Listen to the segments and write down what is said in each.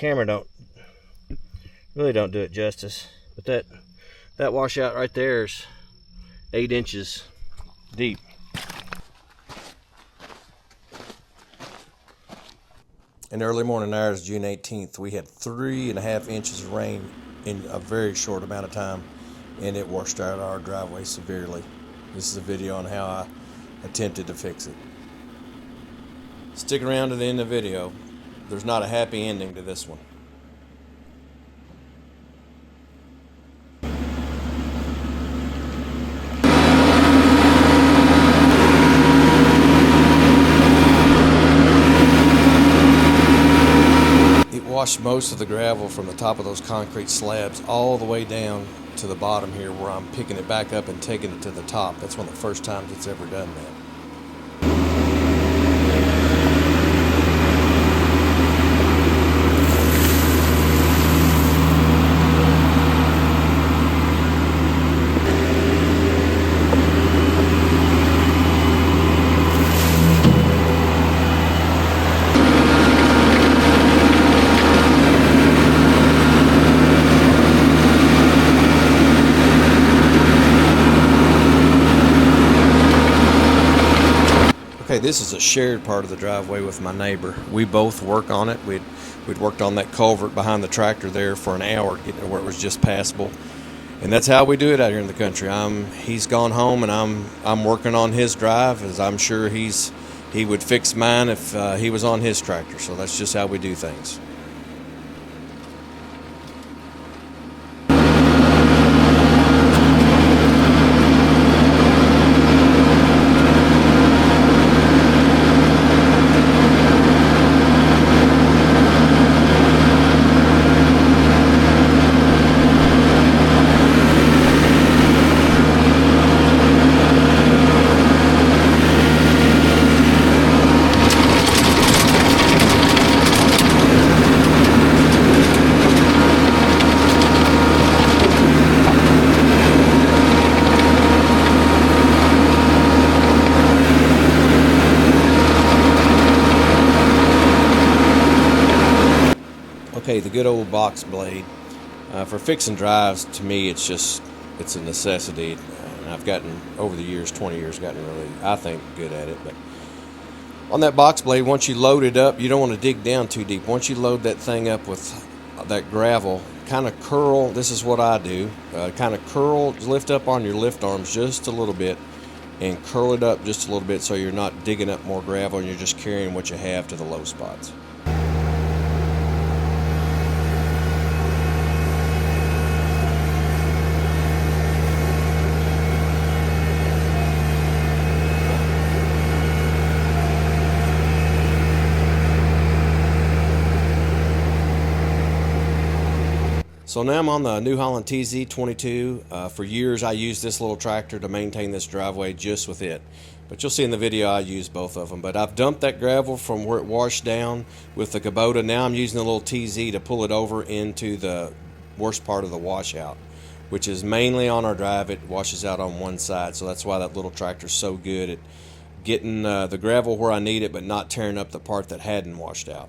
camera really don't do it justice. But that washout right there is 8 inches deep. In early morning hours, June 18th, we had 3.5 inches of rain in a very short amount of time, and it washed out our driveway severely. This is a video on how I attempted to fix it. Stick around to the end of the video. There's not a happy ending to this one. Washed most of the gravel from the top of those concrete slabs all the way down to the bottom here, where I'm picking it back up and taking it to the top. That's one of the first times it's ever done that. Okay, this is a shared part of the driveway with my neighbor. We both work on it. We'd worked on that culvert behind the tractor there for an hour, getting it where it was just passable. And that's how we do it out here in the country. He's gone home, and I'm working on his drive, as I'm sure he would fix mine if he was on his tractor. So that's just how we do things. Okay, the good old box blade. For fixing drives, to me, it's a necessity. And I've gotten, over the years, 20 years, gotten really, I think, good at it. But on that box blade, once you load it up, you don't want to dig down too deep. Once you load that thing up with that gravel, kind of curl, this is what I do, kind of curl, lift up on your lift arms just a little bit, and curl it up just a little bit so you're not digging up more gravel and you're just carrying what you have to the low spots. So now I'm on the new Holland TZ22. For years I used this little tractor to maintain this driveway just with it. But you'll see in the video I use both of them. But I've dumped that gravel from where it washed down with the Kubota. Now I'm using the little TZ to pull it over into the worst part of the washout, which is mainly on our drive. It washes out on one side, so that's why that little tractor is so good at getting the gravel where I need it, but not tearing up the part that hadn't washed out.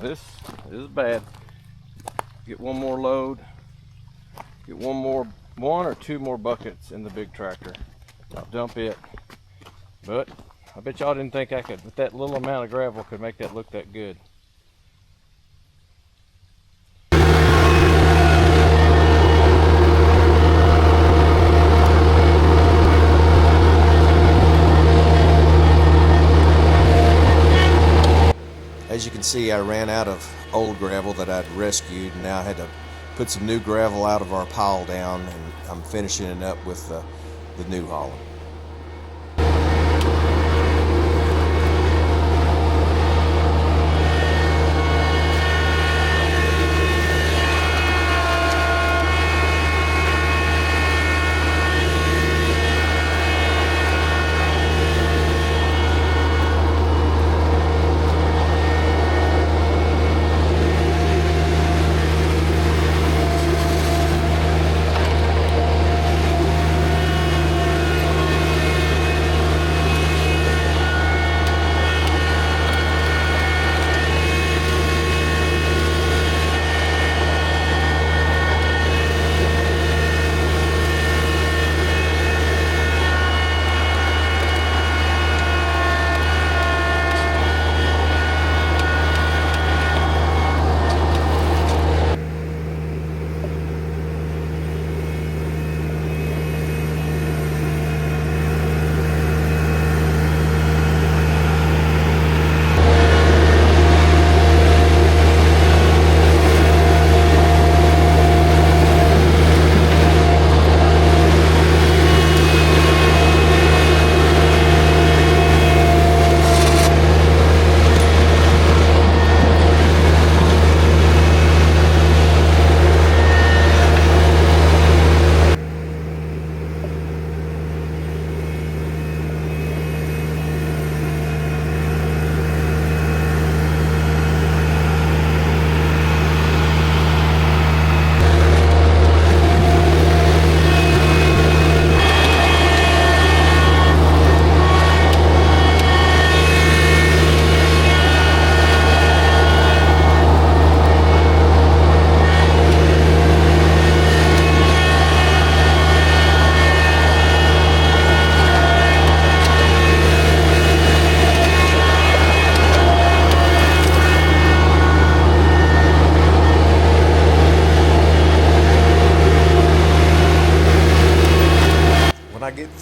This is bad. Get one more load, get one or two more buckets in the big tractor. I'll dump it. But I bet y'all didn't think I could, with that little amount of gravel, could make that look that good. As you can see, I ran out of old gravel that I'd rescued, and now I had to put some new gravel out of our pile down, and I'm finishing it up with the new Holland.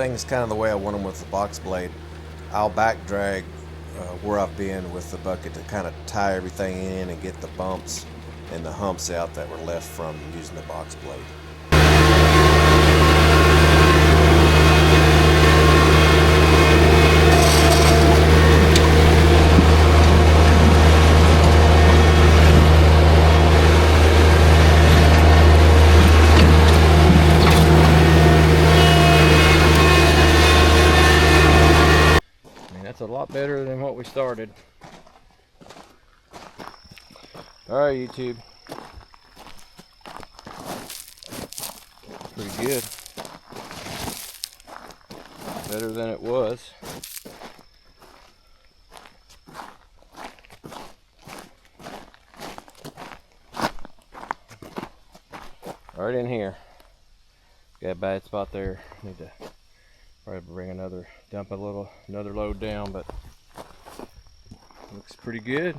things kind of the way I want them with the box blade, I'll back drag where I've been with the bucket to kind of tie everything in and get the bumps and the humps out that were left from using the box blade. That's a lot better than what we started. Alright, YouTube. Pretty good. Better than it was. Right in here. Got a bad spot there. Need to probably bring dump another load down, but looks pretty good.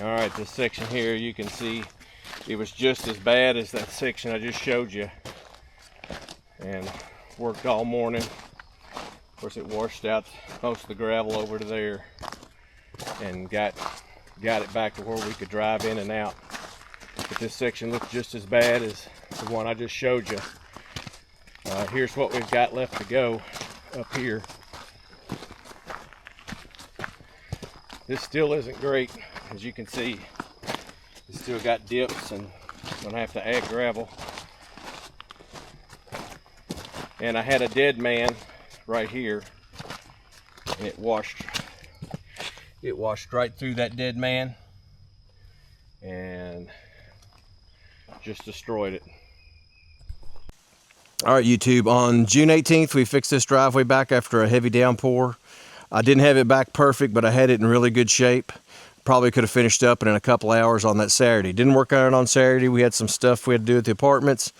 Alright, this section here, you can see it was just as bad as that section I just showed you, and worked all morning. Of course, it washed out most of the gravel over to there and got it back to where we could drive in and out. But this section looked just as bad as the one I just showed you. Here's what we've got left to go up here. This still isn't great. As you can see, it's still got dips and gonna have to add gravel. And I had a dead man right here, and it washed right through that dead man and just destroyed it. All right, YouTube, on June 18th, we fixed this driveway back after a heavy downpour. I didn't have it back perfect, but I had it in really good shape. Probably could have finished up in a couple hours on that Saturday. Didn't work out on Saturday. We had some stuff we had to do at the apartments.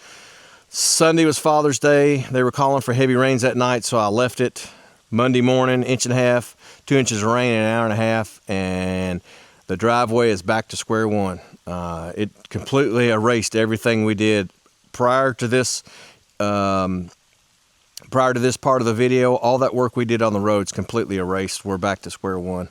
Sunday was Father's Day. They were calling for heavy rains that night, so I left it. Monday morning, 1.5 inches, 2 inches of rain in an hour and a half, and the driveway is back to square one. It completely erased everything we did prior to this part of the video. All that work we did on the roads completely erased. We're back to square one.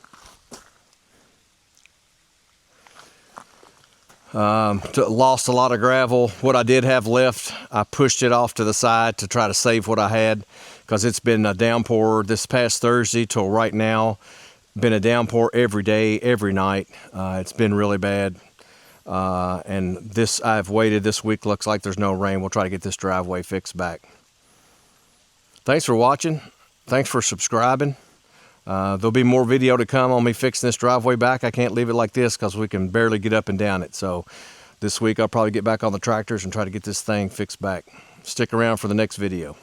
Lost a lot of gravel. What I did have left, I pushed it off to the side to try to save what I had, because it's been a downpour this past Thursday till right now. Been a downpour every day, every night. It's been really bad. And I've waited this week. Looks like there's no rain. We'll try to get this driveway fixed back. Thanks for watching. Thanks for subscribing. There'll be more video to come on me fixing this driveway back. I can't leave it like this because we can barely get up and down it. So this week I'll probably get back on the tractors and try to get this thing fixed back. Stick around for the next video.